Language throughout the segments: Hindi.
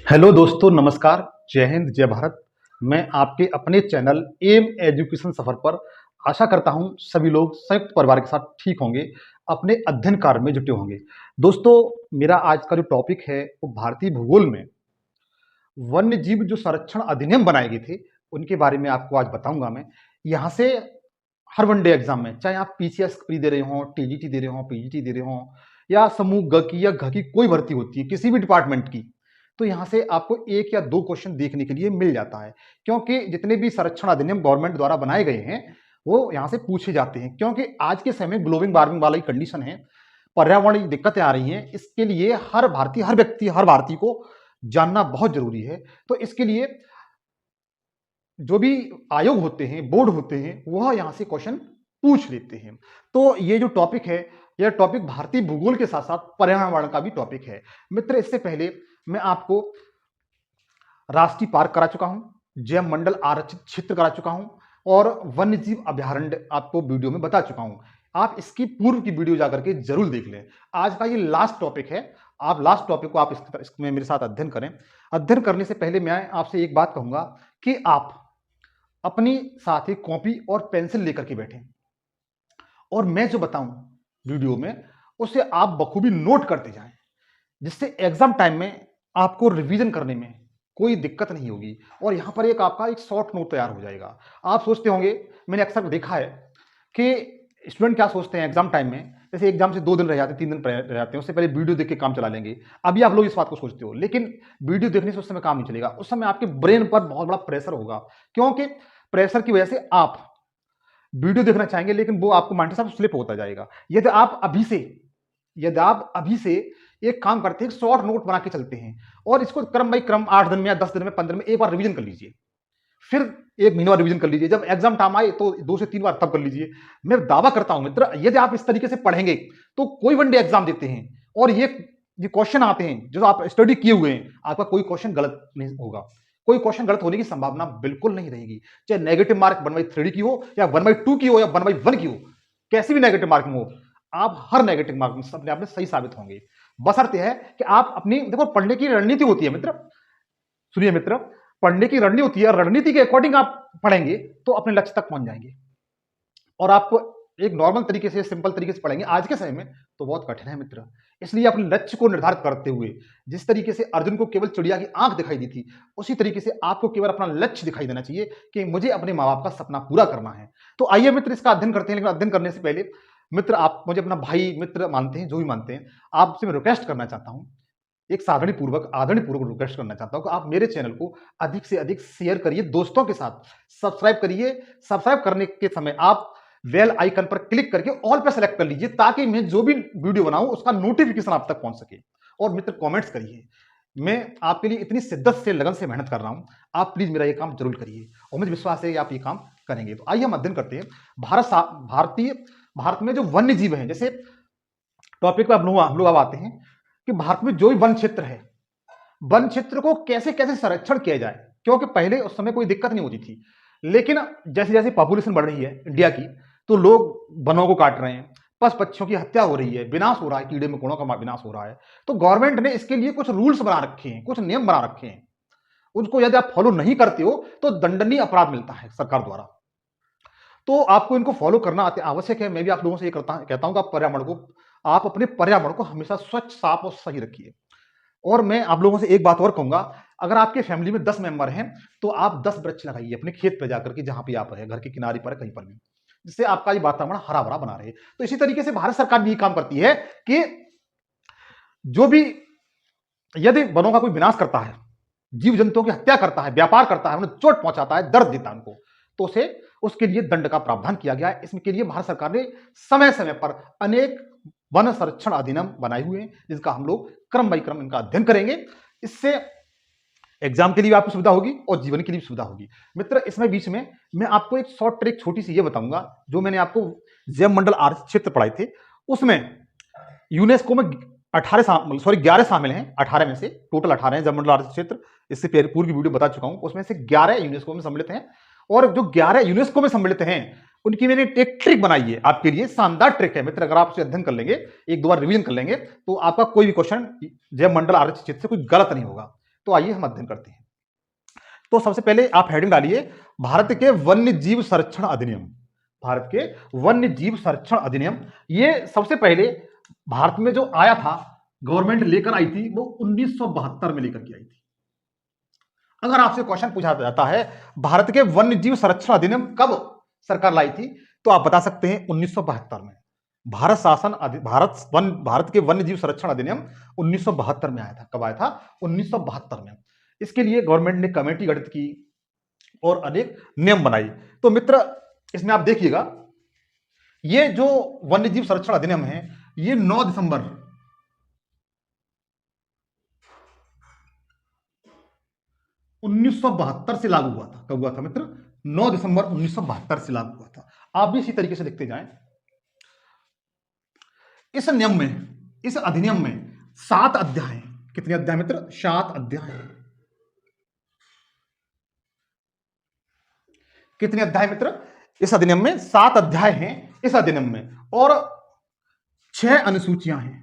हेलो दोस्तों, नमस्कार। जय हिंद, जय भारत। मैं आपके अपने चैनल एम एजुकेशन सफर पर आशा करता हूं सभी लोग संयुक्त परिवार के साथ ठीक होंगे, अपने अध्ययन कार्य में जुटे होंगे। दोस्तों, मेरा आज का जो टॉपिक है वो भारतीय भूगोल में वन्य जीव जो संरक्षण अधिनियम बनाए गए थे उनके बारे में आपको आज बताऊंगा। मैं यहाँ से हर वनडे एग्जाम में, चाहे आप पीसीएस प्री दे रहे हो, टीजीटी दे रहे हो, पीजीटी दे रहे हो, या समूह ग की या घ की कोई भर्ती होती है किसी भी डिपार्टमेंट की, तो यहाँ से आपको एक या दो क्वेश्चन देखने के लिए मिल जाता है। क्योंकि जितने भी संरक्षण अधिनियम गवर्नमेंट द्वारा बनाए गए हैं वो यहाँ से पूछे जाते हैं। क्योंकि आज के समय में ग्लोबल वार्मिंग वाला ही कंडीशन है, पर्यावरण दिक्कतें आ रही हैं, इसके लिए हर भारतीय, हर व्यक्ति, हर भारतीय को जानना बहुत जरूरी है। तो इसके लिए जो भी आयोग होते हैं, बोर्ड होते हैं, वह यहाँ से क्वेश्चन पूछ लेते हैं। तो ये जो टॉपिक है, यह टॉपिक भारतीय भूगोल के साथ साथ पर्यावरण का भी टॉपिक है। मित्र, इससे पहले मैं आपको राष्ट्रीय पार्क करा चुका हूं, जैव मंडल आरक्षित क्षेत्र करा चुका हूं और वन्य जीव अभ्यारण्य आपको वीडियो में बता चुका हूं। आप इसकी पूर्व की वीडियो जाकर के जरूर देख लें। आज का ये लास्ट टॉपिक है। आप लास्ट टॉपिक को आप इसमें मेरे साथ अध्ययन करें। अध्ययन करने से पहले मैं आपसे एक बात कहूंगा कि आप अपनी साथ ही कॉपी और पेंसिल लेकर के बैठें और मैं जो बताऊं वीडियो में उसे आप बखूबी नोट करते जाएं, जिससे एग्जाम टाइम में आपको रिवीजन करने में कोई दिक्कत नहीं होगी। और यहां पर आपका एक शॉर्ट नोट तैयार हो जाएगा। आप सोचते होंगे, मैंने अक्सर देखा है कि स्टूडेंट क्या सोचते हैं एग्जाम टाइम में, जैसे एग्जाम से 2 दिन रह जाते हैं, 3 दिन रह जाते हैं, उससे पहले वीडियो देख के काम चला लेंगे। अभी आप लोग इस बात को सोचते हो, लेकिन वीडियो देखने से उस समय काम नहीं चलेगा। उस समय आपके ब्रेन पर बहुत बड़ा प्रेशर होगा, क्योंकि प्रेशर की वजह से आप वीडियो देखना चाहेंगे लेकिन वो आपको माइंड से स्लिप होता जाएगा। यदि आप अभी से एक काम करते हैं, शॉर्ट नोट बना के चलते हैं और इसको क्रम बाई क्रम 8 दिन में या 10 दिन में 15 दिन में एक बार रिवीजन कर लीजिए, फिर 1 महीने बाद रिवीजन कर लीजिए, जब एग्जाम टाइम आए तो 2 से 3 बार तब कर लीजिए। मैं दावा करता हूं मित्र, यदि आप इस तरीके से पढ़ेंगे तो कोई वनडे एग्जाम देते हैं और ये क्वेश्चन आते हैं जो आप स्टडी किए हुए हैं, आपका कोई क्वेश्चन गलत नहीं होगा। कोई क्वेश्चन गलत होने की संभावना बिल्कुल नहीं रहेगी। चाहे नेगेटिव मार्क 1/3 की हो या 1/2 की हो या 1/1 की हो, कैसी भी नेगेटिव मार्किंग हो, आप हर नेगेटिव मार्क में अपने आप में सही साबित होंगे। बशर्ते है कि आप अपनी, देखो पढ़ने की रणनीति होती है मित्र, सुनिए मित्र, पढ़ने की रणनीति होती है, रणनीति के अकॉर्डिंग आप पढ़ेंगे तो अपने लक्ष्य तक पहुंच जाएंगे। और आप एक नॉर्मल तरीके से, सिंपल तरीके से पढ़ेंगे आज के समय में तो बहुत कठिन है मित्र। इसलिए अपने लक्ष्य को निर्धारित करते हुए, जिस तरीके से अर्जुन को केवल चिड़िया की आंख दिखाई दी थी, उसी तरीके से आपको केवल अपना लक्ष्य दिखाई देना चाहिए कि मुझे अपने माँ बाप का सपना पूरा करना है। तो आइए मित्र, इसका अध्ययन करते हैं। लेकिन अध्ययन करने से पहले मित्र, आप मुझे अपना भाई मित्र मानते हैं, जो भी मानते हैं, आपसे मैं रिक्वेस्ट करना चाहता हूं, एक साधनीपूर्वक, आदरणीपूर्वक रिक्वेस्ट करना चाहता हूं कि आप मेरे चैनल को अधिक से अधिक शेयर करिए, दोस्तों के साथ सब्सक्राइब करिए। सब्सक्राइब करने के समय आप बेल आइकन पर क्लिक करके ऑल पे सेलेक्ट कर लीजिए, ताकि मैं जो भी वीडियो बनाऊं उसका नोटिफिकेशन आप तक पहुंच सके। और मित्र, कमेंट्स करिए। मैं आपके लिए इतनी शिद्दत से, लगन से मेहनत कर रहा हूं, आप प्लीज मेरा ये काम जरूर करिए और मुझे विश्वास है कि आप ये काम करेंगे। तो आइए हम अध्ययन करते हैं। भारत में जो वन्य जीव हैं, जैसे टॉपिक पर हम लोग अब आते हैं कि भारत में जो भी वन क्षेत्र है, वन क्षेत्र को कैसे कैसे संरक्षण किया जाए। क्योंकि पहले उस समय कोई दिक्कत नहीं होती थी, लेकिन जैसे जैसे पॉपुलेशन बढ़ रही है इंडिया की, तो लोग वनों को काट रहे हैं, पशु पक्षियों की हत्या हो रही है, विनाश हो रहा है, कीड़े मकोड़ों का विनाश हो रहा है। तो गवर्नमेंट ने इसके लिए कुछ रूल्स बना रखे हैं, कुछ नियम बना रखे हैं। उनको यदि आप फॉलो नहीं करते हो तो दंडनीय अपराध मिलता है सरकार द्वारा। तो आपको इनको फॉलो करना आवश्यक है। मैं भी आप लोगों से ये कहता हूं कि आप अपने पर्यावरण को हमेशा स्वच्छ, साफ और सही रखिए। और मैं आप लोगों से एक बात और कहूंगा, अगर आपके फैमिली में 10 मेंबर हैं तो आप 10 वृक्ष लगाइए अपने खेत पे जाकर के, जहां भी आप रहे, घर के किनारे पर, कहीं पर भी, जिससे आपका ये वातावरण हरा भरा बना रहे। तो इसी तरीके से भारत सरकार भी ये काम करती है कि जो भी, यदि वनों का कोई विनाश करता है, जीव जंतुओं की हत्या करता है, व्यापार करता है, उन्हें चोट पहुंचाता है, दर्द देता है उनको, तो उसके लिए दंड का प्रावधान किया गया है। इसके लिए भारत सरकार ने समय समय पर अनेक वन संरक्षण अधिनियम बनाए हुए हैं, जिसका हम लोग क्रम बाई क्रम इनका अध्ययन करेंगे। इससे एग्जाम के लिए आपको सुविधा होगी और जीवन के लिए सुविधा होगी। मित्र, इसमें बीच में मैं आपको एक शॉर्ट ट्रिक छोटी सी ये बताऊंगा, जो मैंने आपको जैव मंडल आरक्षित क्षेत्र पढ़ाए थे, उसमें यूनेस्को में 11 शामिल हैं। 18 में से टोटल 18 हैं जैव मंडल आरक्षित क्षेत्र। इससे पूर्व की वीडियो बता चुका हूं, उसमें से 11 यूनेस्को में सम्मिलित हैं। और जो 11 यूनेस्को में सम्मिलित हैं, उनकी मैंने एक ट्रिक बनाई है आपके लिए, शानदार ट्रिक है मित्र। अगर आप उसे अध्ययन कर लेंगे, एक दो बार रिवीजन कर लेंगे, तो आपका कोई भी क्वेश्चन जैव मंडल आरक्षित क्षेत्र से कोई गलत नहीं होगा। तो आइए हम अध्ययन करते हैं। तो सबसे पहले आप हेडिंग डालिए, भारत के वन्य जीव संरक्षण अधिनियम। भारत के वन्य जीव संरक्षण अधिनियम, ये सबसे पहले भारत में जो आया था, गवर्नमेंट लेकर आई थी, वो 1972 में लेकर के आई थी। अगर आपसे क्वेश्चन पूछा जाता है भारत के वन्य जीव संरक्षण अधिनियम कब सरकार लाई थी, तो आप बता सकते हैं 1972 में। भारत के वन्य जीव संरक्षण अधिनियम 1972 में आया था। कब आया था? 1972 में। इसके लिए गवर्नमेंट ने कमेटी गठित की और अनेक नियम बनाई। तो मित्र, इसमें आप देखिएगा, ये जो वन्य जीव संरक्षण अधिनियम है, ये 9 दिसंबर 1972 से लागू हुआ था। कब हुआ था मित्र? 9 दिसंबर 1972 से लागू हुआ था। आप भी इसी तरीके से लिखते जाएं। इस नियम में, इस अधिनियम में 7 अध्याय हैं। कितने अध्याय मित्र? 7 अध्याय हैं। कितने अध्याय मित्र? इस अधिनियम में 7 अध्याय हैं इस अधिनियम में, और 6 अनुसूचियां हैं।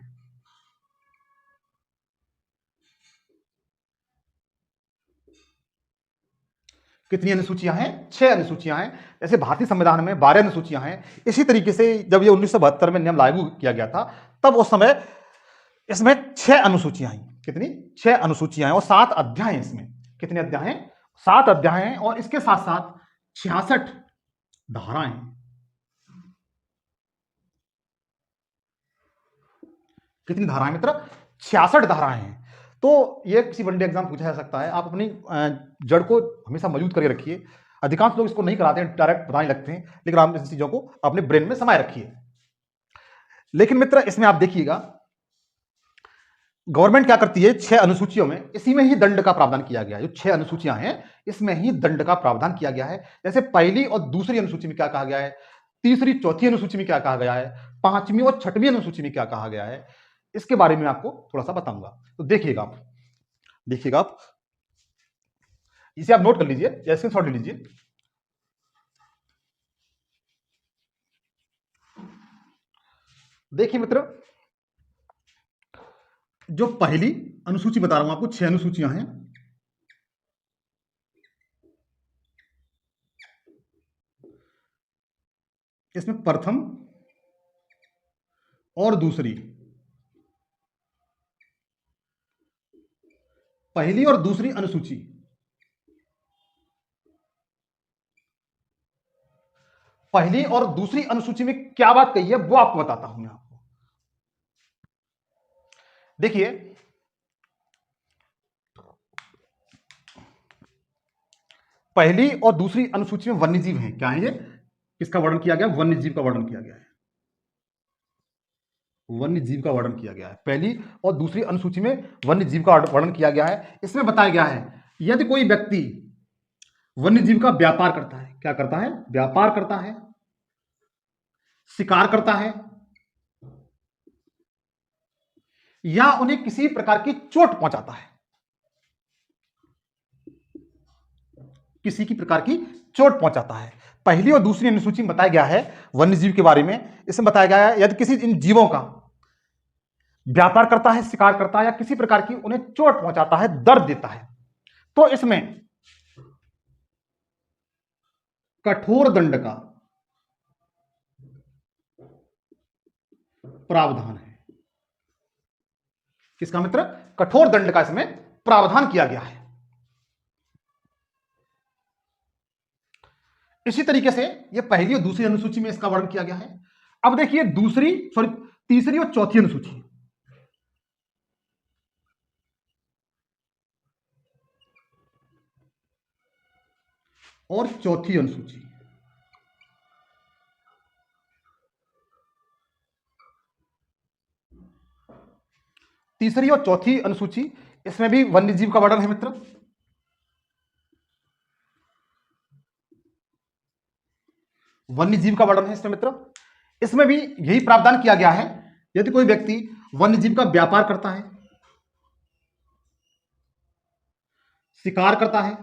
कितनी अनुसूचियां हैं? 6 अनुसूचियां हैं। जैसे भारतीय संविधान में 12 अनुसूचियां हैं, इसी तरीके से जब ये 1972 में नियम लागू किया गया था, तब उस समय इसमें 6 अनुसूचियां हैं। कितनी? 6 अनुसूचियां हैं और 7 अध्याय हैं इसमें। कितने अध्याय हैं? 7 अध्याय हैं, और इसके साथ साथ 66 धाराएं हैं। कितनी धाराएं मित्र? 66 धाराएं हैं। तो ये किसी वनडे एग्जाम पूछा जा सकता है। आप अपनी जड़ को हमेशा मौजूद करके रखिए। अधिकांश लोग इसको नहीं कराते हैं, डायरेक्ट बताने लगते हैं, लेकिन आप इन चीजों को अपने ब्रेन में समाये रखिए। लेकिन मित्र, इसमें आप देखिएगा, गवर्नमेंट क्या करती है, 6 अनुसूचियों में, इसी में ही दंड का प्रावधान किया गया है। जो 6 अनुसूचियां हैं, इसमें ही दंड का प्रावधान किया गया है। जैसे पहली और दूसरी अनुसूची में क्या कहा गया है, तीसरी चौथी अनुसूची में क्या कहा गया है, 5वीं और 6वीं अनुसूची में क्या कहा गया है, इसके बारे में आपको थोड़ा सा बताऊंगा। तो देखिएगा आप इसे आप नोट कर लीजिए या स्क्रीनशॉट ले लीजिए। देखिए मित्र, जो पहली अनुसूची बता रहा हूं आपको, 6 अनुसूचियां हैं। इसमें प्रथम और दूसरी, पहली और दूसरी अनुसूची, पहली और दूसरी अनुसूची में क्या बात कही है वो आपको बताता हूं मैं आपको। देखिए, पहली और दूसरी अनुसूची में वन्यजीव हैं। क्या है ये? किसका वर्णन किया गया? वन्यजीव का वर्णन किया गया है। वन्यजीव का वर्णन किया गया है। पहली और दूसरी अनुसूची में वन्यजीव का वर्णन किया गया है। इसमें बताया गया है, यदि कोई व्यक्ति वन्यजीव का व्यापार करता है, क्या करता है? व्यापार करता है, शिकार करता है, या उन्हें किसी प्रकार की चोट पहुंचाता है, किसी की प्रकार की चोट पहुंचाता है। पहली और दूसरी अनुसूची में बताया गया है वन्यजीव के बारे में। इसमें बताया गया है, यदि किसी इन जीवों का व्यापार करता है, शिकार करता है, या किसी प्रकार की उन्हें चोट पहुंचाता है, दर्द देता है, तो इसमें कठोर दंड का प्रावधान है। किसका मित्र? कठोर दंड का इसमें प्रावधान किया गया है। इसी तरीके से ये पहली और दूसरी अनुसूची में इसका वर्णन किया गया है। अब देखिए तीसरी और चौथी अनुसूची। और चौथी अनुसूची, तीसरी और चौथी अनुसूची, इसमें भी वन्यजीव का वर्णन है मित्र। वन्यजीव का वर्णन है इसमें मित्र। इसमें भी यही प्रावधान किया गया है, यदि कोई व्यक्ति वन्यजीव का व्यापार करता है, शिकार करता है,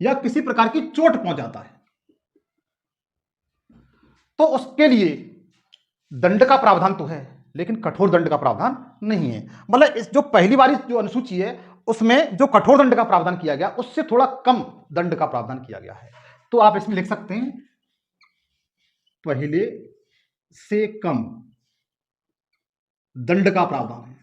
या किसी प्रकार की चोट पहुंचाता है, तो उसके लिए दंड का प्रावधान तो है, लेकिन कठोर दंड का प्रावधान नहीं है। मतलब इस जो पहली वाली जो अनुसूची है उसमें जो कठोर दंड का प्रावधान किया गया उससे थोड़ा कम दंड का प्रावधान किया गया है। तो आप इसमें लिख सकते हैं पहले से कम दंड का प्रावधान है।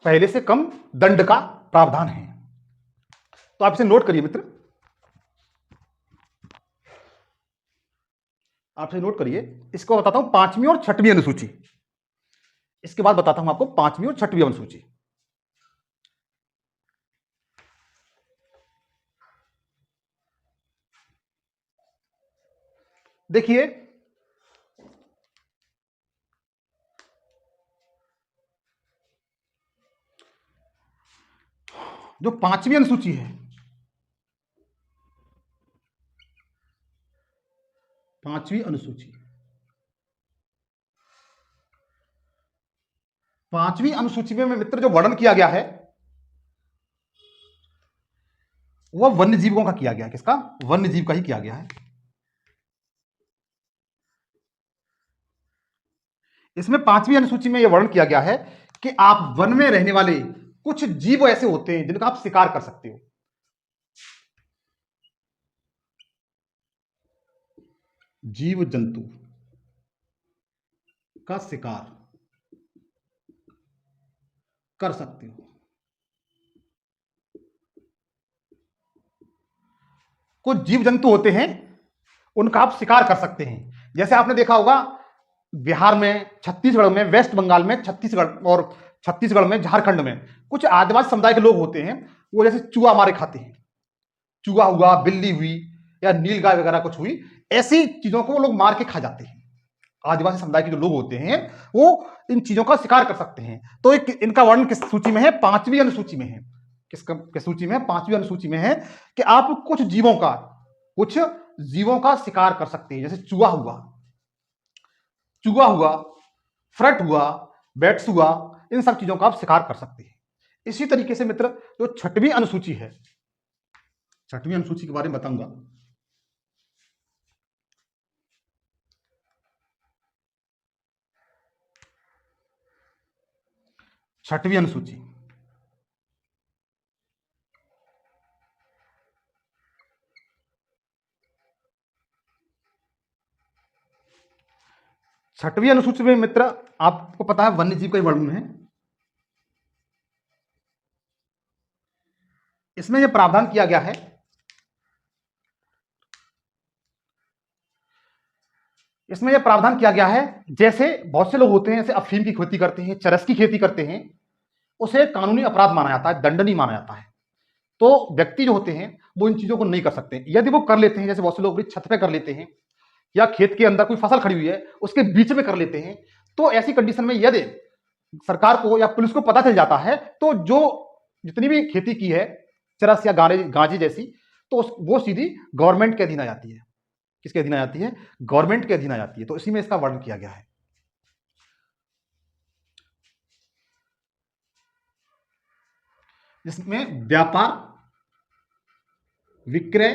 पहले से कम दंड का प्रावधान है। तो आप इसे नोट करिए मित्र, आप इसे नोट करिए। इसको बताता हूं पांचवी और छठवीं अनुसूची, इसके बाद बताता हूं आपको पांचवी और छठवीं अनुसूची। देखिए जो पांचवी अनुसूची है, पांचवी अनुसूची, पांचवी अनुसूची में मित्र जो वर्णन किया गया है वह वन्य जीवों का किया गया है। किसका? वन्य जीव का ही किया गया है। इसमें पांचवी अनुसूची में यह वर्णन किया गया है कि आप वन में रहने वाले कुछ जीव ऐसे होते हैं जिनका आप शिकार कर सकते हो। जीव जंतु का शिकार कर सकते हो। कुछ जीव जंतु होते हैं उनका आप शिकार कर सकते हैं। जैसे आपने देखा होगा बिहार में, छत्तीसगढ़ में, वेस्ट बंगाल में, छत्तीसगढ़ में, झारखंड में कुछ आदिवासी समुदाय के लोग होते हैं, वो जैसे चूहा मारे खाते हैं। चूहा हुआ, बिल्ली हुई या नीलगाय वगैरह कुछ हुई, ऐसी चीजों को वो लोग मार के खा जाते हैं। आदिवासी समुदाय के जो लोग होते हैं वो इन चीजों का शिकार कर सकते हैं। तो इनका वर्णन किस सूची में है? पांचवी अनुसूची में है। किस सूची में? पांचवी अनुसूची में है कि आप कुछ जीवों का शिकार कर सकते हैं। जैसे चूहा हुआ, फ्रट हुआ, बैट्स हुआ, इन सब चीजों का आप शिकार कर सकते हैं। इसी तरीके से मित्र जो छठवीं अनुसूची है, छठवीं अनुसूची के बारे में बताऊंगा। छठवीं अनुसूची, छठवीं अनुसूची में मित्र आपको पता है वन्य जीव का ही वर्णन है। इसमें यह प्रावधान किया गया है, जैसे बहुत से लोग होते हैं जैसे अफीम की खेती करते हैं, चरस की खेती करते हैं, उसे कानूनी अपराध माना जाता है, दंडनीय माना जाता है। तो व्यक्ति जो होते हैं वो इन चीजों को नहीं कर सकते। यदि वो कर लेते हैं, जैसे बहुत से लोग छत पे कर लेते हैं या खेत के अंदर कोई फसल खड़ी हुई है उसके बीच में कर लेते हैं, तो ऐसी कंडीशन में यदि सरकार को या पुलिस को पता चल जाता है तो जो जितनी भी खेती की है चरस या गांजे जैसी, तो वो सीधी गवर्नमेंट के अधीन आ जाती है। किसके अधीन आ जाती है? गवर्नमेंट के अधीन आ जाती है। तो इसी में इसका वर्णन किया गया है। जिसमें व्यापार, विक्रय,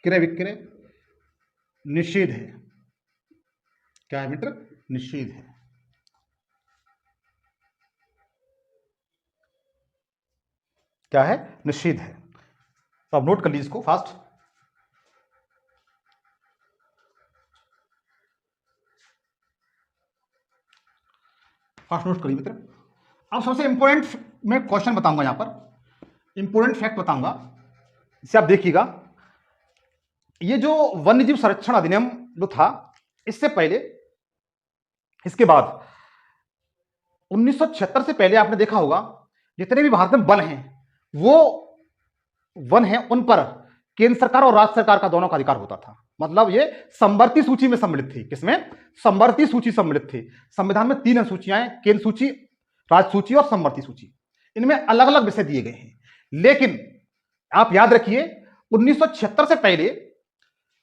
क्रय विक्रय निषेध है। क्या है मित्र? निषेध है। क्या है? निषेध है। तो आप नोट कर लीजिए इसको फास्ट। नोट करिए मित्र। अब सबसे इंपॉर्टेंट मैं क्वेश्चन बताऊंगा, यहां पर इंपॉर्टेंट फैक्ट बताऊंगा, इसे आप देखिएगा। ये जो वन्यजीव संरक्षण अधिनियम जो था, इससे पहले, इसके बाद 1976 से पहले आपने देखा होगा जितने भी भारत में वन हैं, वो वन हैं उन पर केंद्र सरकार और राज्य सरकार का दोनों का अधिकार होता था। मतलब ये समवर्ती सूची में सम्मिलित थी। किसमें? समवर्ती सूची सम्मिलित थी। संविधान में 3 अनुसूचियां हैं, केंद्र सूची, राज्य सूची और समवर्ती सूची। इनमें अलग अलग विषय दिए गए हैं। लेकिन आप याद रखिए 1976 से पहले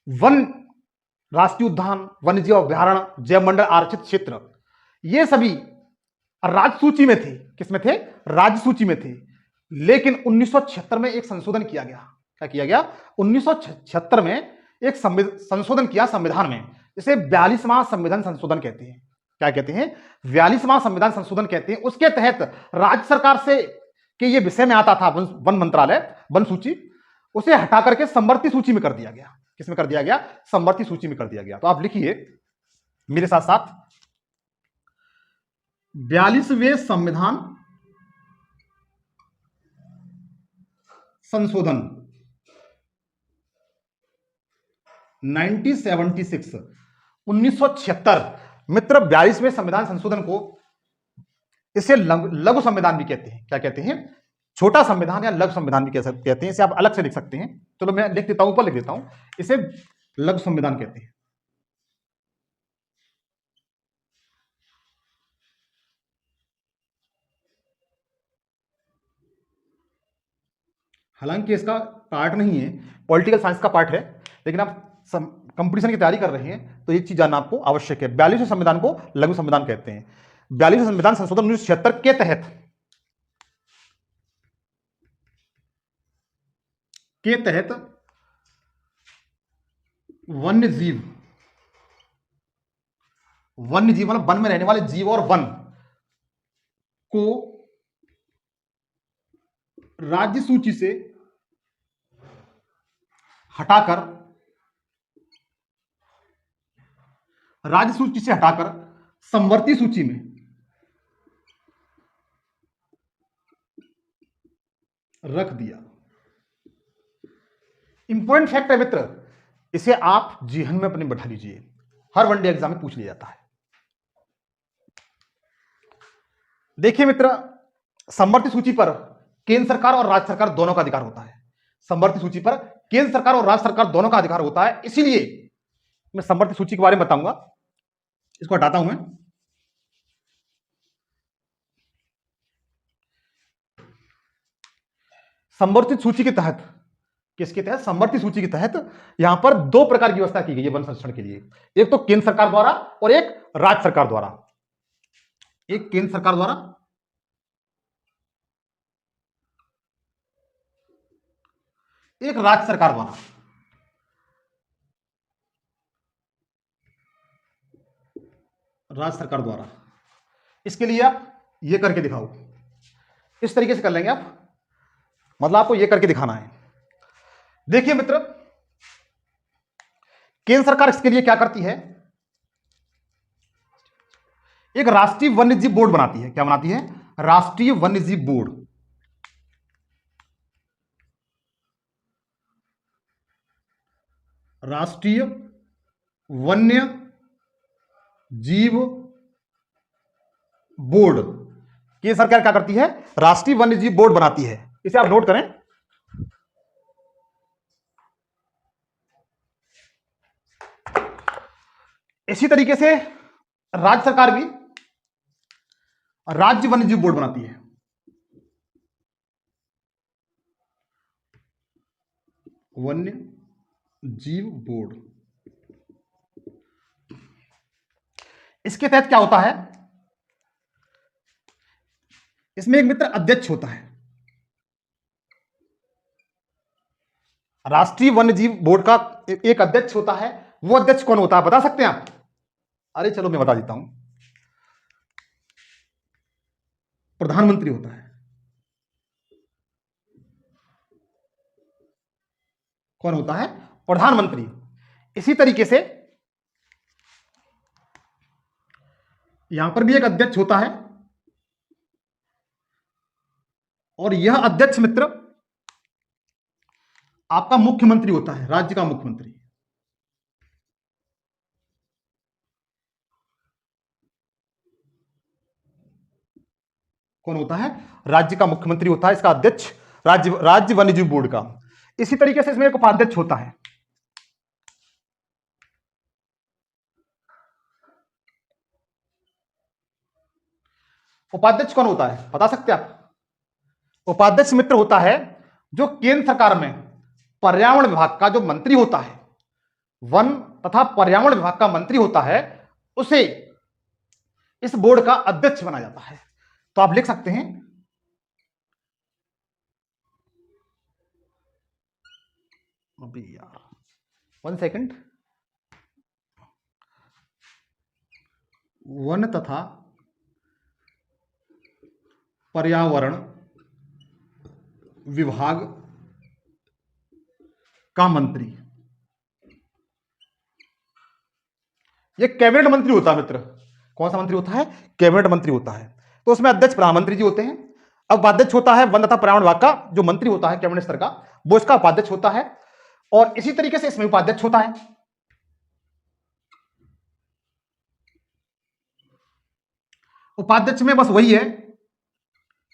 वन, राष्ट्रीय उद्यान, वन्यजीव अभ्यारण्य, जैव मंडल, आरक्षित क्षेत्र, ये सभी राज्य सूची में थे। किसमें थे? राज्य सूची में थे। लेकिन 1976 में एक संशोधन किया गया। क्या किया गया? 1976 में एक संशोधन किया संविधान में, जिसे 42वां संविधान संशोधन कहते हैं। क्या कहते हैं? 42वां संविधान संशोधन कहते हैं। उसके तहत राज्य सरकार से कि ये विषय में आता था वन मंत्रालय, वन सूची, उसे हटा करके समवर्ती सूची में कर दिया गया। किसमें कर दिया गया? समवर्ती सूची में कर दिया गया। तो आप लिखिए मेरे साथ साथ, 42वें संविधान संशोधन 1976, 1976। मित्र, 42वें संविधान संशोधन को इसे लघु संविधान भी कहते हैं। क्या कहते हैं? छोटा संविधान या लघु संविधान भी कहते हैं। इसे आप अलग से लिख सकते हैं। चलो मैं लिख देता हूं, ऊपर लिख देता हूं, इसे लघु संविधान कहते हैं। हालांकि इसका पार्ट नहीं है, पॉलिटिकल साइंस का पार्ट है, लेकिन आप कंपटीशन की तैयारी कर रहे हैं तो ये चीज जानना आपको आवश्यक है। 42वें संविधान को लघु संविधान कहते हैं। 42वें संविधान संशोधन 1976 के तहत वन्य जीव मतलब वन में रहने वाले जीव और वन को राज्य सूची से हटाकर समवर्ती सूची में रख दिया। इंपॉर्टेंट फैक्ट है मित्र, इसे आप जीवन में अपने बैठा लीजिए, हर वनडे एग्जाम में पूछ लिया जाता है। देखिए मित्र, समवर्ती सूची पर केंद्र सरकार और राज्य सरकार दोनों का अधिकार होता है। समवर्ती सूची पर केंद्र सरकार और राज्य सरकार दोनों का अधिकार होता है। इसीलिए मैं समवर्ती सूची के बारे में बताऊंगा। इसको हटाता हूं मैं। समवर्ती सूची के तहत, किसके तहत? समवर्ती सूची के तहत यहां पर दो प्रकार की व्यवस्था की गई है वन संरक्षण के लिए। एक तो केंद्र सरकार द्वारा और एक राज्य सरकार द्वारा। एक केंद्र सरकार द्वारा, एक राज्य सरकार द्वारा। राज्य सरकार द्वारा। इसके लिए आप ये करके दिखाओ, इस तरीके से कर लेंगे आप, मतलब आपको ये करके दिखाना है। देखिए मित्र, केंद्र सरकार इसके लिए क्या करती है? एक राष्ट्रीय वन्यजीव बोर्ड बनाती है। क्या बनाती है? राष्ट्रीय वन्यजीव बोर्ड। राष्ट्रीय वन्य जीव बोर्ड। केंद्र सरकार क्या करती है? राष्ट्रीय वन्य जीव बोर्ड बनाती है। इसे आप नोट करें। इसी तरीके से राज्य सरकार भी राज्य वन्य जीव बोर्ड बनाती है। वन्य जीव बोर्ड। इसके तहत क्या होता है? इसमें एक मित्र अध्यक्ष होता है। राष्ट्रीय वन्यजीव बोर्ड का एक अध्यक्ष होता है। वो अध्यक्ष कौन होता है, बता सकते हैं आप? अरे चलो मैं बता देता हूं, प्रधानमंत्री होता है। कौन होता है? प्रधानमंत्री। इसी तरीके से यहां पर भी एक अध्यक्ष होता है, और यह अध्यक्ष मित्र आपका मुख्यमंत्री होता है, राज्य का मुख्यमंत्री। कौन होता है? राज्य का मुख्यमंत्री होता है इसका अध्यक्ष, राज्य वन्यजीव बोर्ड का। इसी तरीके से इसमें एक उपाध्यक्ष होता है। उपाध्यक्ष कौन होता है, बता सकते हैं आप? उपाध्यक्ष मित्र होता है जो केंद्र सरकार में पर्यावरण विभाग का जो मंत्री होता है, वन तथा पर्यावरण विभाग का मंत्री होता है, उसे इस बोर्ड का अध्यक्ष बनाया जाता है। तो आप लिख सकते हैं अभी यार 1 सेकंड। वन तथा पर्यावरण विभाग का मंत्री, ये कैबिनेट मंत्री होता है मित्र। कौन सा मंत्री होता है? कैबिनेट मंत्री होता है। तो उसमें अध्यक्ष प्रधानमंत्री जी होते हैं। अब उपाध्यक्ष होता है वन तथा पर्यावरण विभाग का जो मंत्री होता है कैबिनेट स्तर का, वो इसका उपाध्यक्ष होता है। और इसी तरीके से इसमें उपाध्यक्ष होता है। उपाध्यक्ष में बस वही है,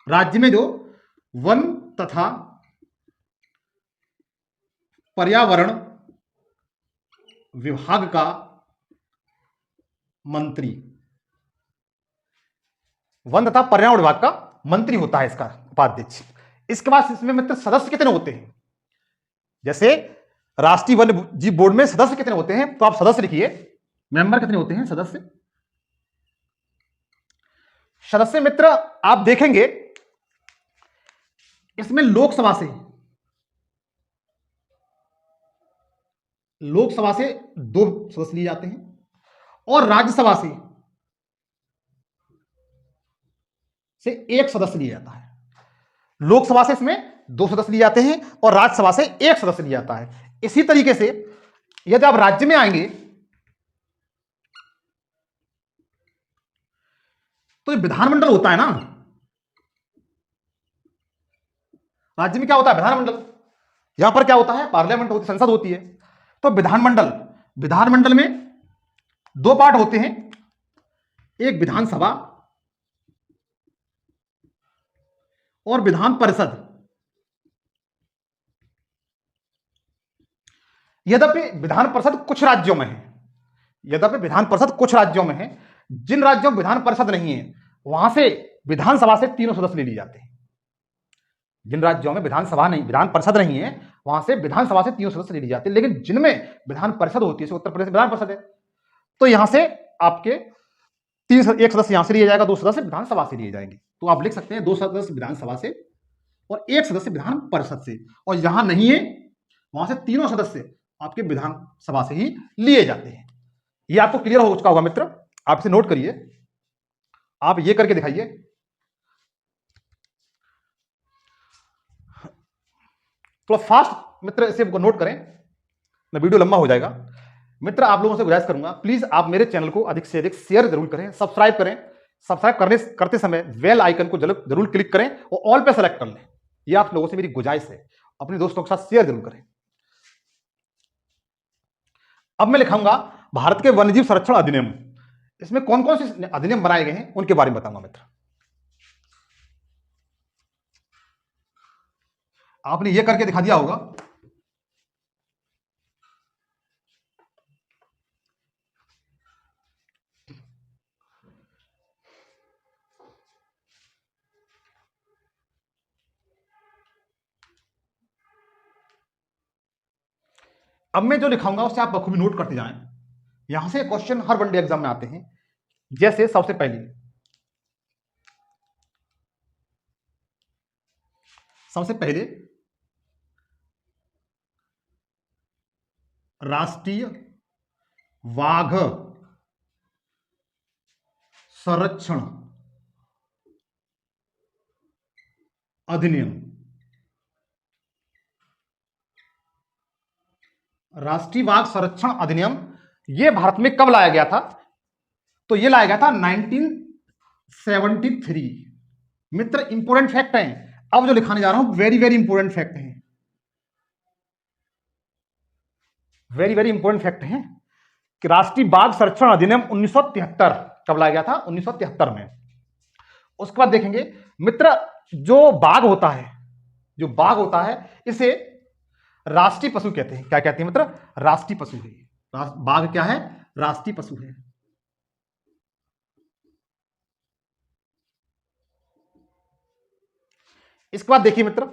राज्य में जो वन तथा पर्यावरण विभाग का मंत्री, वन तथा पर्यावरण विभाग का मंत्री होता है इसका उपाध्यक्ष। इसके बाद इसमें मित्र सदस्य कितने होते हैं? जैसे राष्ट्रीय वन्य जीव बोर्ड में सदस्य कितने होते हैं? तो आप सदस्य लिखिए, मेंबर कितने होते हैं सदस्य। सदस्य मित्र आप देखेंगे इसमें लोकसभा से 2 सदस्य लिए जाते हैं और राज्यसभा से 1 सदस्य लिया जाता है। लोकसभा से इसमें 2 सदस्य लिए जाते हैं और राज्यसभा से 1 सदस्य लिया जाता है। इसी तरीके से यदि आप राज्य में आएंगे तो विधानमंडल होता है ना, राज्य में क्या होता है? विधानमंडल। यहां पर क्या होता है? पार्लियामेंट होती, संसद होती है। तो विधानमंडल में 2 पार्ट होते हैं, एक विधानसभा और विधान परिषद। यद्यपि विधान परिषद कुछ राज्यों में है, जिन राज्यों में विधान परिषद नहीं है वहां से विधानसभा से 3 सदस्य ले लिए जाते हैं। जिन राज्यों में विधान परिषद नहीं है वहां से विधानसभा से 3 सदस्य ले लिए जाते हैं। लेकिन जिनमें विधान परिषद होती है, उत्तर प्रदेश में विधान परिषद है, तो यहां से आपके 1 सदस्य यहां से लिया जाएगा, 2 सदस्य विधानसभा से लिए जाएंगे। तो आप लिख सकते हैं 2 सदस्य विधानसभा से और 1 सदस्य विधान परिषद से। और यहां नहीं है वहां से 3 सदस्य आपके विधानसभा से ही लिए जाते हैं। ये आपको क्लियर हो चुका होगा मित्र, आप इसे नोट करिए, आप ये करके दिखाइए। तो फास्ट मित्र इसे नोट करें, ना वीडियो लंबा हो जाएगा। मित्र आप लोगों से गुजारिश करूंगा, प्लीज आप मेरे चैनल को अधिक से अधिक शेयर जरूर करें, सब्सक्राइब करें। सब्सक्राइब करते समय बेल आइकन को जरूर क्लिक करें और ऑल पे सेलेक्ट कर लें। ये आप लोगों से मेरी गुजारिश है, अपने दोस्तों के साथ शेयर जरूर करें। अब मैं लिखाऊंगा भारत के वन्यजीव संरक्षण अधिनियम। इसमें कौन कौन से अधिनियम बनाए गए हैं उनके बारे में बताऊंगा मित्र। आपने ये करके दिखा दिया होगा। अब मैं जो लिखाऊंगा उससे आप बखूबी नोट करते जाएं। यहां से क्वेश्चन हर वनडे एग्जाम में आते हैं। जैसे सबसे पहले राष्ट्रीय वाघ संरक्षण अधिनियम। राष्ट्रीय बाघ संरक्षण अधिनियम ये भारत में कब लाया गया था? तो ये लाया गया था 1973। मित्र इंपोर्टेंट फैक्ट है, अब जो लिखाने जा रहा हूं वेरी वेरी इंपोर्टेंट फैक्ट है, वेरी वेरी इंपोर्टेंट फैक्ट है कि राष्ट्रीय बाघ संरक्षण अधिनियम 1973 कब लाया गया था? 1973 में। उसके बाद देखेंगे मित्र जो बाघ होता है इसे राष्ट्रीय पशु कहते हैं। क्या कहते हैं मित्र? राष्ट्रीय पशु है। बाघ क्या है? राष्ट्रीय पशु है। इसके बाद देखिए मित्र,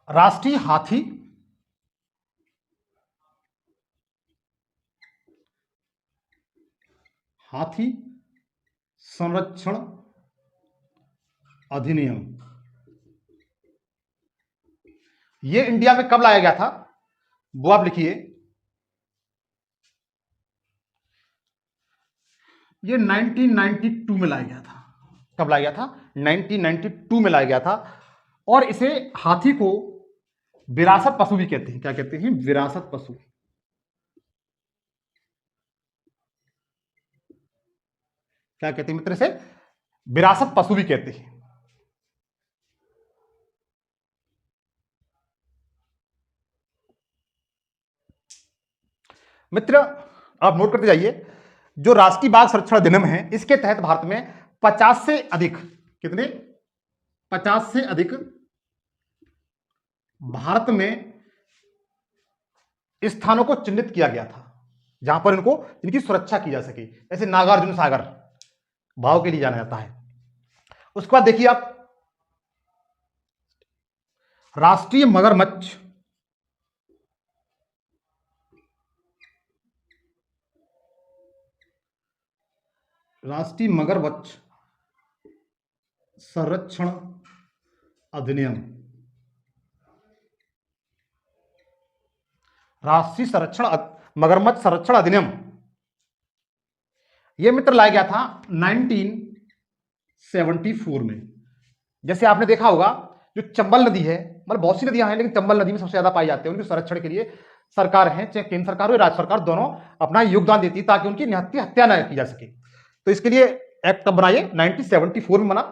राष्ट्रीय हाथी हाथी संरक्षण अधिनियम, ये इंडिया में कब लाया गया था, वो आप लिखिए। ये 1992 में लाया गया था। कब लाया गया था? 1992 में लाया गया था। और इसे हाथी को विरासत पशु भी कहते हैं। क्या कहते हैं? विरासत पशु। क्या कहते हैं मित्र? इसे विरासत पशु भी कहते हैं। मित्र आप नोट करते जाइए, जो राष्ट्रीय बाघ संरक्षण अधिनियम है, इसके तहत भारत में 50 से अधिक, कितने? 50 से अधिक भारत में स्थानों को चिन्हित किया गया था जहां पर इनकी सुरक्षा की जा सके। जैसे नागार्जुन सागर भाव के लिए जाना जाता है। उसके बाद देखिए आप, राष्ट्रीय मगरमच्छ संरक्षण अधिनियम, मगरमच्छ संरक्षण अधिनियम, यह मित्र लाया गया था 1974 में। जैसे आपने देखा होगा, जो चंबल नदी है, मतलब बहुत सी नदियां हैं लेकिन चंबल नदी में सबसे ज्यादा पाई जाती है, उनके संरक्षण के लिए सरकार है, चाहे केंद्र सरकार हो या राज्य सरकार, दोनों अपना योगदान देती है ताकि उनकी हत्या न की जा सके। तो इसके लिए एक्ट कब बनाइए? 1974 में बना।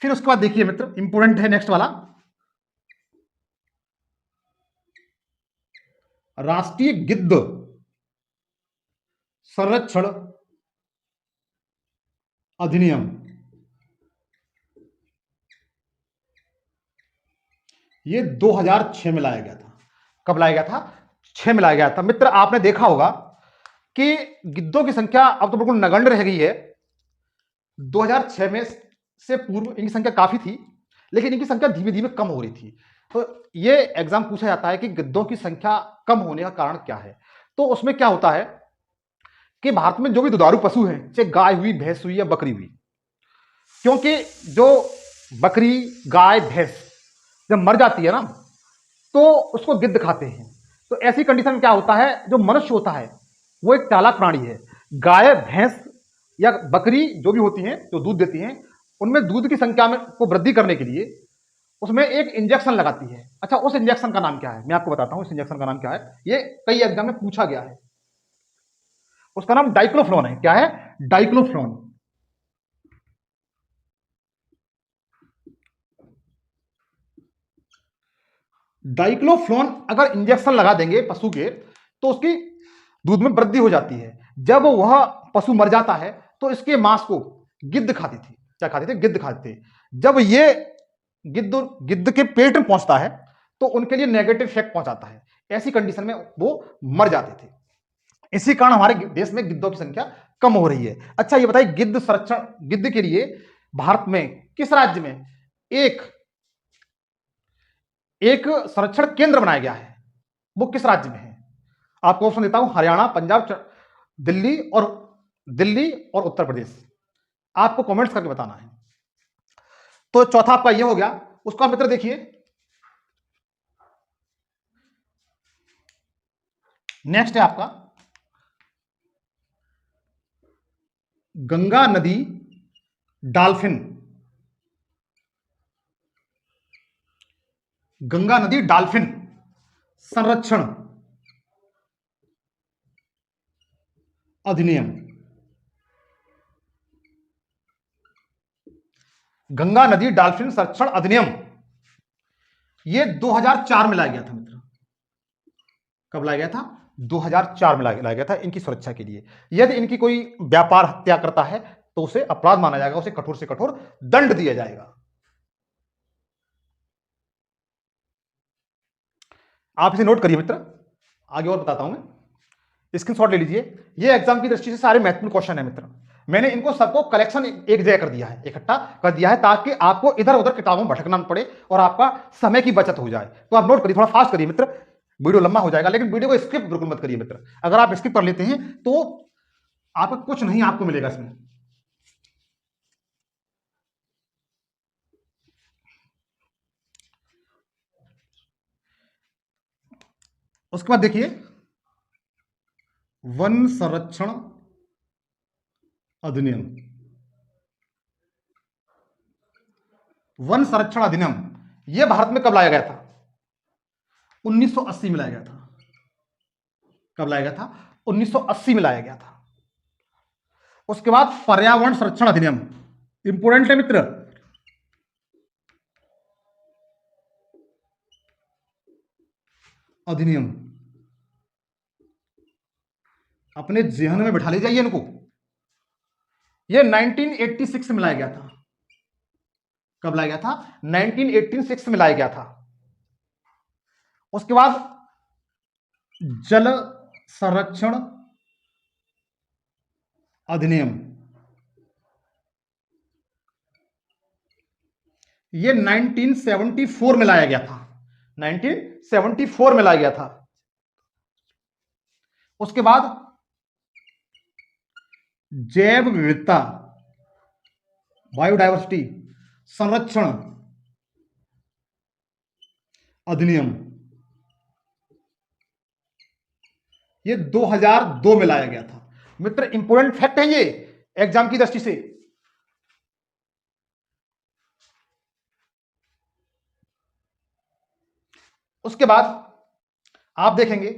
फिर उसके बाद देखिए मित्र, इंपोर्टेंट है नेक्स्ट वाला, राष्ट्रीय गिद्ध संरक्षण अधिनियम, ये 2006 में लाया गया था। कब लाया गया था? 6 में लाया गया था। मित्र आपने देखा होगा कि गिद्धों की संख्या अब तो बिल्कुल नगण्य रह गई है। 2006 में से पूर्व इनकी संख्या काफी थी, लेकिन इनकी संख्या धीमे धीमे कम हो रही थी। तो ये एग्जाम पूछा जाता है कि गिद्धों की संख्या कम होने का कारण क्या है। तो उसमें क्या होता है कि भारत में जो भी दुधारू पशु हैं, चाहे गाय हुई, भैंस हुई या बकरी हुई, क्योंकि जो बकरी, गाय, भैंस जब मर जाती है ना, तो उसको गिद्ध खाते हैं। तो ऐसी कंडीशन में क्या होता है, जो मनुष्य होता है वो एक चालाक प्राणी है। गाय, भैंस या बकरी जो भी होती हैं, जो दूध देती हैं, उनमें दूध की संख्या में को वृद्धि करने के लिए उसमें एक इंजेक्शन लगाती है। अच्छा, उस इंजेक्शन का नाम क्या है? मैं आपको बताता हूं इस इंजेक्शन का नाम क्या है। ये कई एग्जाम में पूछा गया है। उसका नाम डाइक्लोफ्लोन है। क्या है? डाइक्लोफ्लोन। डाइक्लोफ्लोन अगर इंजेक्शन लगा देंगे पशु के, तो उसकी दूध में वृद्धि हो जाती है। जब वह पशु मर जाता है तो इसके मांस को गिद्ध खाती थी। क्या खाते थे? गिद्ध खाते थे। जब ये गिद्ध के पेट में पहुंचता है तो उनके लिए नेगेटिव इफेक्ट पहुंचाता है। ऐसी कंडीशन में वो मर जाते थे। इसी कारण हमारे देश में गिद्धों की संख्या कम हो रही है। अच्छा ये बताइए, गिद्ध के लिए भारत में किस राज्य में एक संरक्षण केंद्र बनाया गया है? वो किस राज्य में है? आपको ऑप्शन देता हूं, हरियाणा, पंजाब, दिल्ली और उत्तर प्रदेश। आपको कमेंट्स करके बताना है। तो चौथा आपका ये हो गया। उसका मित्र देखिए, नेक्स्ट है आपका गंगा नदी डॉल्फिन, गंगा नदी डॉल्फिन संरक्षण अधिनियम। गंगा नदी डॉल्फिन संरक्षण अधिनियम, यह 2004 में लाया गया था मित्र। कब लाया गया था? 2004 में लाया गया था, इनकी सुरक्षा के लिए। यदि इनकी कोई व्यापार हत्या करता है तो उसे अपराध माना जाएगा, उसे कठोर से कठोर दंड दिया जाएगा। आप इसे नोट करिए मित्र, आगे और बताता हूं मैं। स्क्रीनशॉट ले लीजिए। ये एग्जाम की दृष्टि से सारे महत्वपूर्ण क्वेश्चन है मित्र। मैंने इनको सबको कलेक्शन एक जगह कर दिया है, इकट्ठा कर दिया है, ताकि आपको इधर उधर किताबों में भटकना न पड़े और आपका समय की बचत हो जाए। तो आप नोट करिए, थोड़ा फास्ट करिए मित्र। वीडियो लंबा हो जाएगा, लेकिन वीडियो को स्किप बिल्कुल मत करिए मित्र। अगर आप स्किप कर लेते हैं तो आपको कुछ नहीं आपको मिलेगा इसमें। उसके बाद देखिए वन संरक्षण अधिनियम। वन संरक्षण अधिनियम यह भारत में कब लाया गया था? 1980 में लाया गया था। कब लाया गया था? 1980 में लाया गया था। उसके बाद पर्यावरण संरक्षण अधिनियम, इंपोर्टेंट है मित्र। अधिनियम अपने जेहन में बैठा ले जाइए इनको। यह 1986 में लाया गया था। कब लाया गया था? 1986 में लाया गया था। उसके बाद जल संरक्षण अधिनियम, यह 1974 में लाया गया था। 1974 में लाया गया था। उसके बाद जैव विविधता बायोडायवर्सिटी संरक्षण अधिनियम, ये 2002 में लाया गया था। मित्र इंपोर्टेंट फैक्ट है ये एग्जाम की दृष्टि से। उसके बाद आप देखेंगे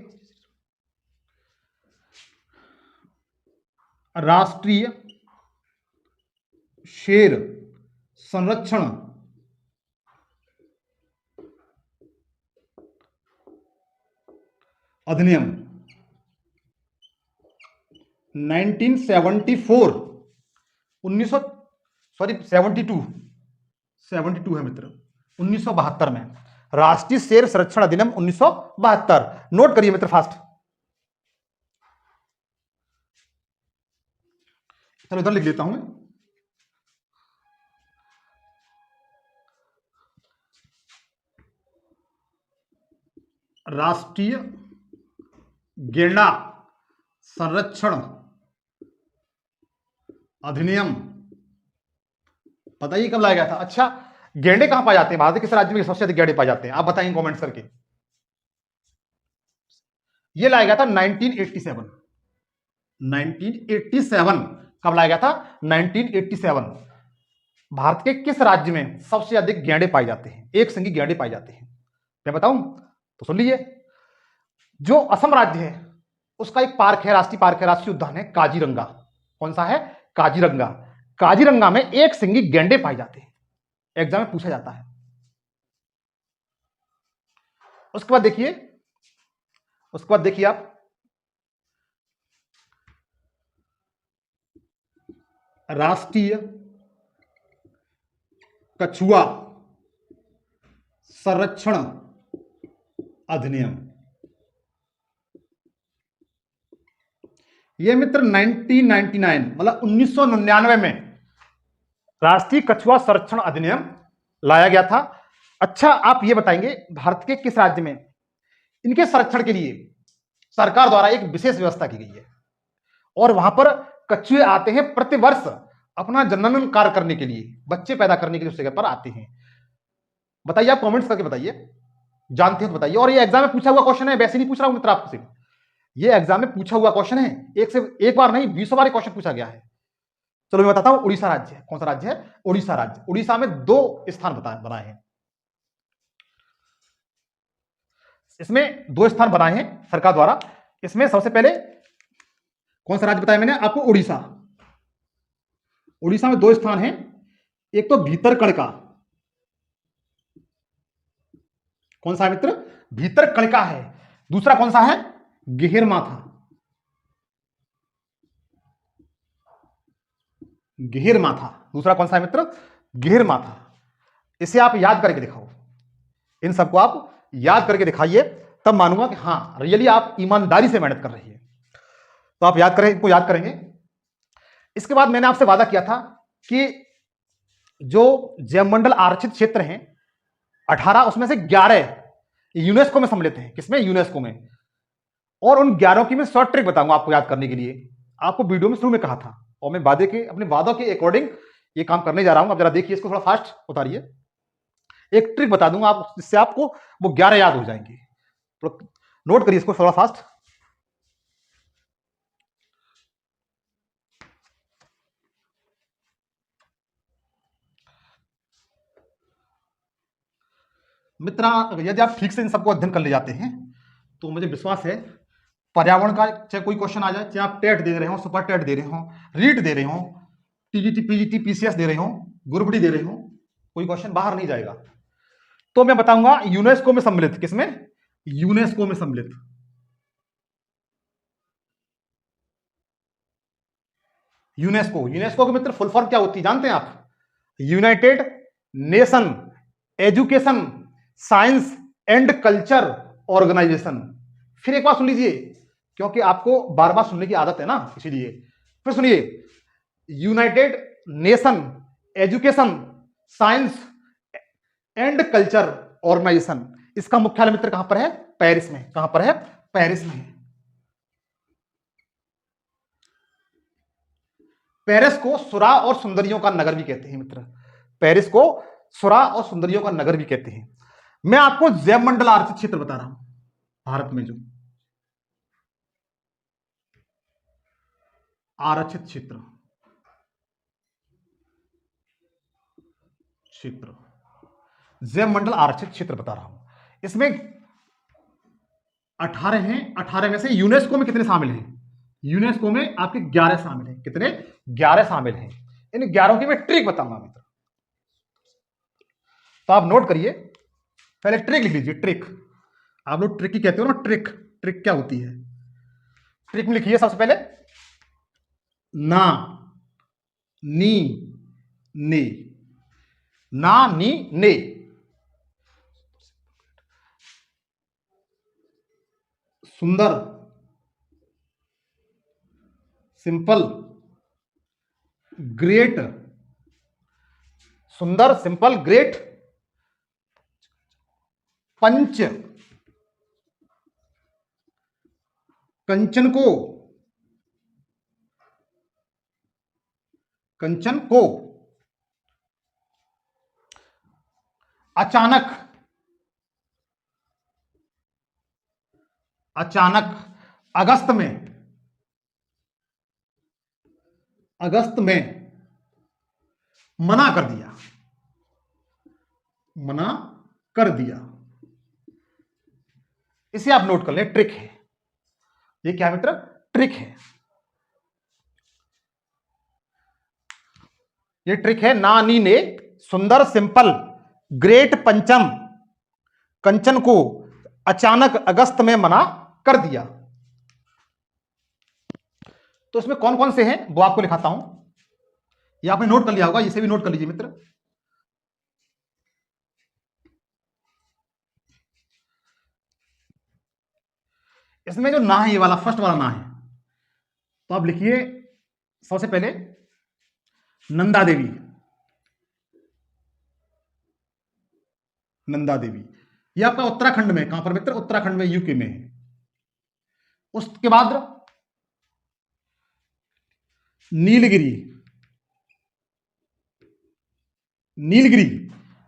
राष्ट्रीय शेर संरक्षण अधिनियम 1974 72 है मित्र। 1972 में राष्ट्रीय शेर संरक्षण अधिनियम 1972। नोट करिए मित्र फास्ट। चलो इधर लिख लेता हूं मैं। राष्ट्रीय गैंडा संरक्षण अधिनियम, बताइए कब लाया गया था? अच्छा, गैंडे कहां पाए जाते हैं? भारत के किस राज्य में सबसे अधिक गैंडे पाए जाते हैं? आप बताइए कमेंट्स करके। यह लाया गया था 1987। 1987 कब लाया गया था? 1987। भारत के किस राज्य में सबसे अधिक गैंडे पाए जाते हैं? एक संगी गैंडे पाए जाते हैं, मैं बताऊं तो सुन लीजिए। जो असम राज्य है उसका एक पार्क है, राष्ट्रीय पार्क है, राष्ट्रीय उद्यान है काजीरंगा। कौन सा है? काजीरंगा। काजीरंगा में एक सिंगी गैंडे पाए जाते हैं, एग्जाम में पूछा जाता है। उसके बाद देखिए आप राष्ट्रीय कछुआ संरक्षण अधिनियम, यह मित्र 1999 मतलब 1999 में राष्ट्रीय कछुआ संरक्षण अधिनियम लाया गया था। अच्छा, आप ये बताएंगे भारत के किस राज्य में इनके संरक्षण के लिए सरकार द्वारा एक विशेष व्यवस्था की गई है और वहां पर कछुए आते हैं प्रतिवर्ष अपना जनन कार्य करने के लिए, बच्चे पैदा करने के लिए उस जगह पर आते हैं? बताइए, आप कमेंट्स करके बताइए, जानते हो तो बताइए। और ये एग्जाम में पूछा हुआ क्वेश्चन है, वैसे नहीं पूछ रहा हूं मित्र आपसे, ये एग्जाम में पूछा हुआ क्वेश्चन है। एक बार नहीं 20 बार क्वेश्चन पूछा गया है। चलो मैं बताता हूं, उड़ीसा राज्य है। कौन सा राज्य है? उड़ीसा राज्य। उड़ीसा में 2 स्थान बनाए हैं, इसमें 2 स्थान बनाए हैं सरकार द्वारा। इसमें सबसे पहले कौन सा राज्य बताया मैंने आपको? उड़ीसा। उड़ीसा में 2 स्थान हैं, एक तो भीतरकणिका। कौन सा है मित्र? भीतरकणिका है। दूसरा कौन सा है? गिहिरमाथा। गिहिरमाथा दूसरा कौन सा है मित्र? गिहिरमाथा। इसे आप याद करके दिखाओ, इन सबको आप याद करके दिखाइए, तब मानूंगा कि हां रियली आप ईमानदारी से मेहनत कर रही है। तो आप याद करें, इनको याद करेंगे। इसके बाद मैंने आपसे वादा किया था कि जो जैवमंडल आरक्षित क्षेत्र हैं 18, उसमें से 11 यूनेस्को में सम्मिलित हैं। किसमें? यूनेस्को में। और उन 11 की मैं शॉर्ट ट्रिक बताऊंगा आपको याद करने के लिए। आपको वीडियो में शुरू में कहा था और मैं अपने वादों के अकॉर्डिंग ये काम करने जा रहा हूं। अब जरा देखिए, इसको थोड़ा फास्ट उतारिए। एक ट्रिक बता दूंगा आप, जिससे आपको वो 11 याद हो जाएंगे। तो नोट करिए इसको थोड़ा फास्ट। मित्रा, यदि आप ठीक से इन सबको अध्ययन कर ले जाते हैं तो मुझे विश्वास है पर्यावरण का चाहे कोई क्वेश्चन आ जाए, चाहे आप टेट दे रहे हो, सुपर टेट दे रहे हो, रीट दे रहे हो, टीजीटी पीजीटी पीसीएस दे रहे हो, ग्रुप डी दे रहे हो, कोई क्वेश्चन बाहर नहीं जाएगा। तो मैं बताऊंगा यूनेस्को में सम्मिलित। किसमें? यूनेस्को में सम्मिलित। यूनेस्को, यूनेस्को के मित्र फुल फॉर्म क्या होती है जानते हैं आप? United Nation Education Science and Culture Organization. फिर एक बार सुन लीजिए, क्योंकि आपको बार बार सुनने की आदत है ना, इसीलिए फिर सुनिए। United Nation Education Science and Culture Organization. इसका मुख्यालय मित्र कहां पर है? पेरिस में। कहां पर है? पेरिस में। पेरिस को सुरा और सुंदरियों का नगर भी कहते हैं मित्र। पेरिस को सुरा और सुंदरियों का नगर भी कहते हैं। मैं आपको जैवमंडल आरक्षित क्षेत्र बता रहा हूं, भारत में जो आरक्षित क्षेत्र जैवमंडल आरक्षित क्षेत्र बता रहा हूं। इसमें 18 हैं। 18 में से यूनेस्को में कितने शामिल हैं? यूनेस्को में आपके 11 शामिल हैं। कितने? 11 शामिल हैं। इन 11 की मैं ट्रिक बताऊंगा मित्र, तो आप नोट करिए। पहले ट्रिक लिख लीजिए। ट्रिक, आप लोग ट्रिक ही कहते हो ना। ट्रिक, ट्रिक क्या होती है? ट्रिक में लिखिए सबसे पहले ना नी ने। ना नी ने। सुंदर सिंपल ग्रेट। सुंदर सिंपल ग्रेट पंच कंचन को अचानक अगस्त में मना कर दिया। इसे आप नोट कर लें, ट्रिक है ये। क्या मित्र? ट्रिक है ये। ट्रिक है ना नी ने सुंदर सिंपल ग्रेट पंचम कंचन को अचानक अगस्त में मना कर दिया। तो इसमें कौन कौन से हैं वो आपको लिखाता हूं। ये आपने नोट कर लिया होगा, इसे भी नोट कर लीजिए मित्र। इसमें जो ना है, ये वाला फर्स्ट वाला ना है, तो आप लिखिए सबसे पहले नंदा देवी। नंदा देवी ये आपका उत्तराखंड में। कहां पर मित्र? उत्तराखंड में, यूके में है। उसके बाद नीलगिरी।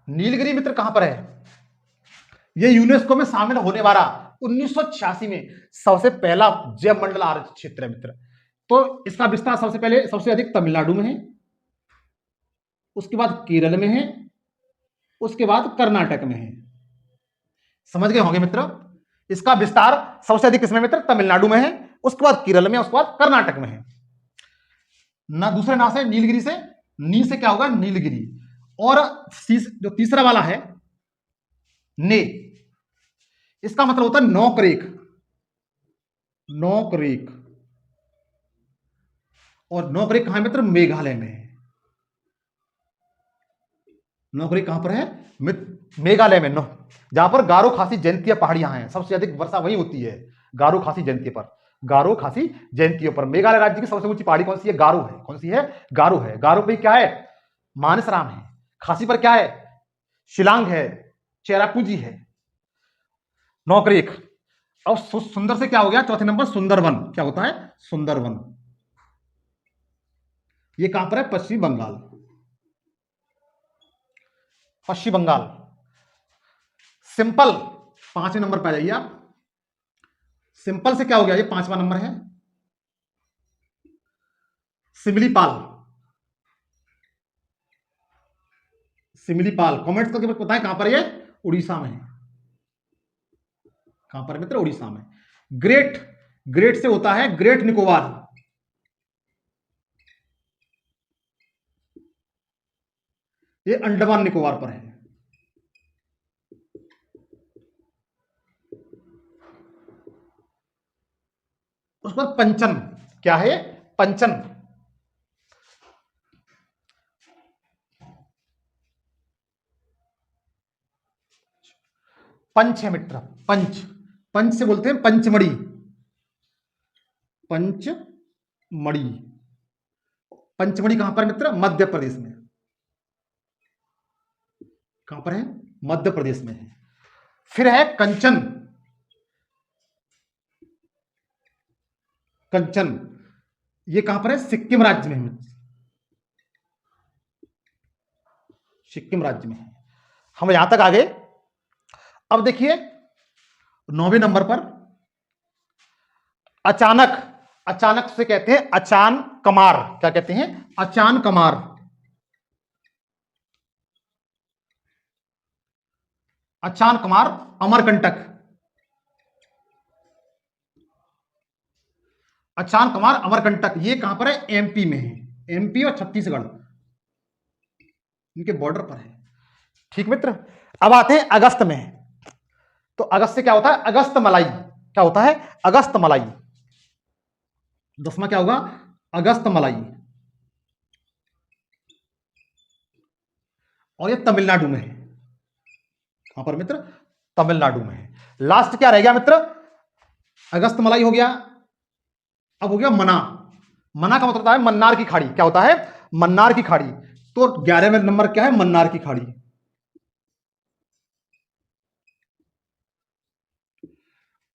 नीलगिरी मित्र कहां पर है? यह यूनेस्को में शामिल होने वाला 1986 में सबसे पहला जैवमंडल आरक्षित क्षेत्र है मित्र। तो इसका विस्तार सबसे अधिक तमिलनाडु में है, उसके बाद केरल में है, उसके बाद कर्नाटक में है। समझ गए होंगे मित्र? इसका विस्तार सबसे अधिक किसमें मित्र? तमिलनाडु में है, उसके बाद केरल में, उसके बाद कर्नाटक में है ना। दूसरे ना से नीलगिरी से, नी से क्या होगा? नीलगिरी। और जो तीसरा वाला है ने, इसका मतलब होता है नौकरेक। और नौकरेक कहां है मित्र? मेघालय में है। नौकरेक कहां पर है? मेघालय में, जहां पर गारो खासी जयंतिया पहाड़ियां हैं। सबसे अधिक वर्षा वही होती है गारो खासी जयंती पर। गारो खासी जयंतियों पर। मेघालय राज्य की सबसे ऊंची पहाड़ी कौन सी है? गारो है। कौन सी है? गारो है। गारो पे क्या है? मानसराम है। खासी पर क्या है? शिलांग है, चेरापूंजी है। नौकरेक। अब सुंदर से क्या हो गया, चौथे नंबर सुंदरवन। क्या होता है, सुंदरवन। ये कहां पर है, पश्चिम बंगाल। पश्चिम बंगाल। सिंपल, पांचवें नंबर पर आ जाइए आप। सिंपल से क्या हो गया, ये पांचवा नंबर है। सिमलीपाल। सिमलीपाल, कमेंट्स करके बताएं कहां पर ये, उड़ीसा में है। कहां पर है मित्र, उड़ीसा में। ग्रेट, ग्रेट से होता है ग्रेट निकोबार। ये अंडमान निकोबार पर है। उस पर पंचन, क्या है, पंचन। पंच है मित्र, पंच। पंच से बोलते हैं पंचमढ़ी। पंचमढ़ी। पंचमढ़ी कहां पर मित्र, मध्य प्रदेश में। कहां पर है, मध्य प्रदेश में है। फिर है कंचन। कंचन, ये कहां पर है, सिक्किम राज्य में है। सिक्किम राज्य में है। हम यहां तक आ गए। अब देखिए नौवें नंबर पर अचानक। अचानक से कहते हैं अचान कमार। क्या कहते हैं, अचान कमार। अचान कमार, अमरकंटक। अचान कमार अमरकंटक, ये कहां पर है, एमपी में है। एमपी और छत्तीसगढ़, इनके बॉर्डर पर है। ठीक मित्र, अब आते हैं अगस्त में। तो अगस्त से क्या होता है, अगस्त मलाई। क्या होता है, अगस्त मलाई। 10वां क्या होगा, अगस्त मलाई। और ये तमिलनाडु में है। कहां पर मित्र, तमिलनाडु में है। लास्ट क्या रह गया मित्र, अगस्त मलाई हो गया। अब हो गया मना। मना का मतलब होता है मन्नार की खाड़ी। क्या होता है, मन्नार की खाड़ी। तो 11वें नंबर क्या है, मन्नार की खाड़ी।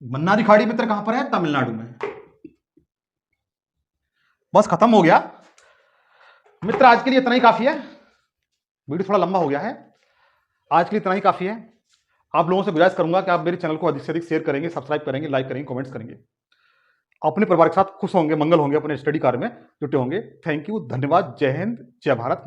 मन्नार की खाड़ी मित्र कहां पर है, तमिलनाडु में। बस खत्म हो गया मित्र, आज के लिए इतना ही काफी है। वीडियो थोड़ा लंबा हो गया है, आज के लिए इतना ही काफी है। आप लोगों से गुजारिश करूंगा कि आप मेरे चैनल को अधिक से अधिक शेयर करेंगे, सब्सक्राइब करेंगे, लाइक करेंगे, कमेंट्स करेंगे। अपने परिवार के साथ खुश होंगे, मंगल होंगे, अपने स्टडी कार्य में जुटे होंगे। थैंक यू, धन्यवाद, जय हिंद, जय भारत।